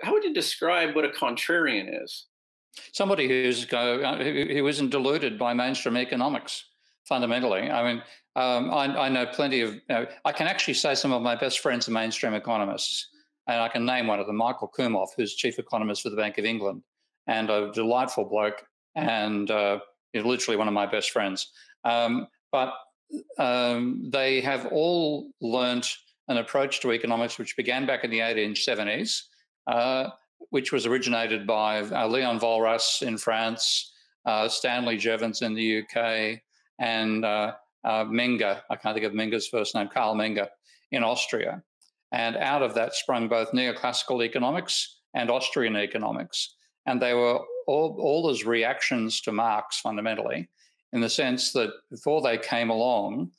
How would you describe what a contrarian is? Somebody who isn't deluded by mainstream economics, fundamentally. I mean, I know plenty of. I can actually say some of my best friends are mainstream economists, and I can name one of them, Michael Kumhof, who's chief economist for the Bank of England, and a delightful bloke, and he's literally one of my best friends. But they have all learnt an approach to economics which began back in the 1870s. Which was originated by Léon Walras in France, Stanley Jevons in the UK, and Menger, I can't think of Menger's first name, Carl Menger in Austria. And out of that sprung both neoclassical economics and Austrian economics. And they were all as reactions to Marx, fundamentally, in the sense that before they came along,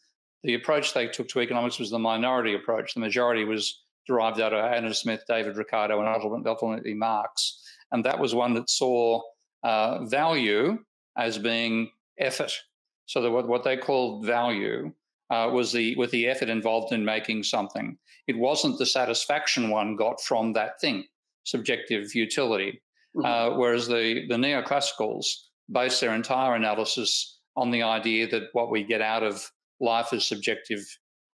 the approach they took to economics was the minority approach. The majority was derived out of Adam Smith, David Ricardo, and ultimately Marx. And that was one that saw value as being effort. So that what they called value was the effort involved in making something. It wasn't the satisfaction one got from that thing, subjective utility. Mm-hmm. Whereas the neoclassicals base their entire analysis on the idea that what we get out of life is subjective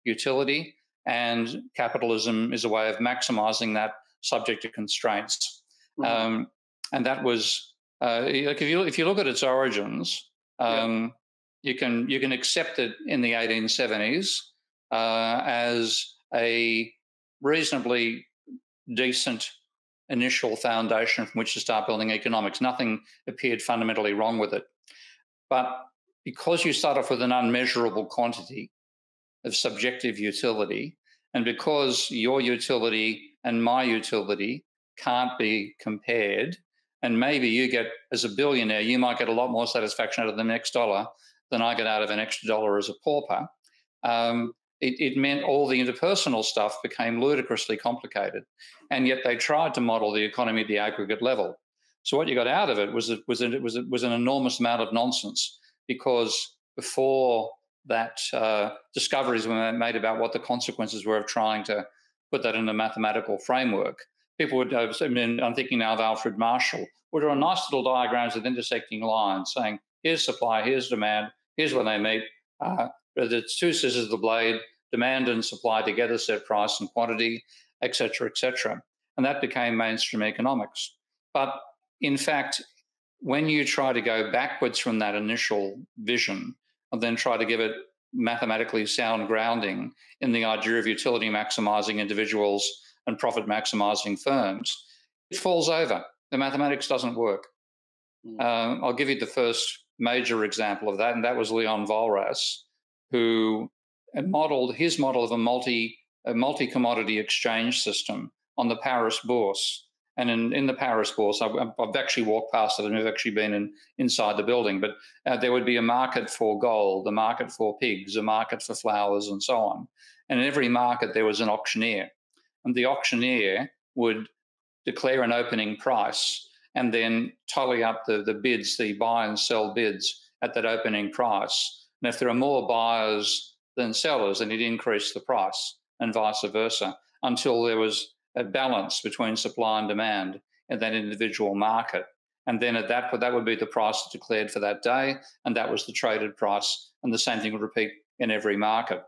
utility, and capitalism is a way of maximizing that subject to constraints. Mm-hmm. And that was, like if you look at its origins, you can accept it in the 1870s as a reasonably decent initial foundation from which to start building economics. Nothing appeared fundamentally wrong with it. But because you start off with an unmeasurable quantity of subjective utility, and because your utility and my utility can't be compared, and maybe you get, as a billionaire, you might get a lot more satisfaction out of the next dollar than I get out of an extra dollar as a pauper, it meant all the interpersonal stuff became ludicrously complicated. And yet they tried to model the economy at the aggregate level. So what you got out of it was an enormous amount of nonsense, because before that discoveries were made about what the consequences were of trying to put that in a mathematical framework. People would, I'm thinking now of Alfred Marshall, would draw nice little diagrams with intersecting lines saying, here's supply, here's demand, here's when they meet. The two scissors of the blade, demand and supply together set price and quantity, et cetera, et cetera. And that became mainstream economics. But in fact, when you try to go backwards from that initial vision and then try to give it mathematically sound grounding in the idea of utility maximizing individuals and profit maximizing firms, it falls over. The mathematics doesn't work. I'll give you the first major example of that, and that was Léon Walras, who modeled his model of a multi-commodity exchange system on the Paris Bourse. And in the Paris Bourse, I've actually walked past it. I've never actually been inside the building, but there would be a market for gold, a market for pigs, a market for flowers, and so on. And in every market, there was an auctioneer. And the auctioneer would declare an opening price and then tally up the bids, the buy and sell bids at that opening price. And if there are more buyers than sellers, then he'd increase the price, and vice versa, until there was a balance between supply and demand in that individual market. And then at that would be the price declared for that day, and that was the traded price, and the same thing would repeat in every market.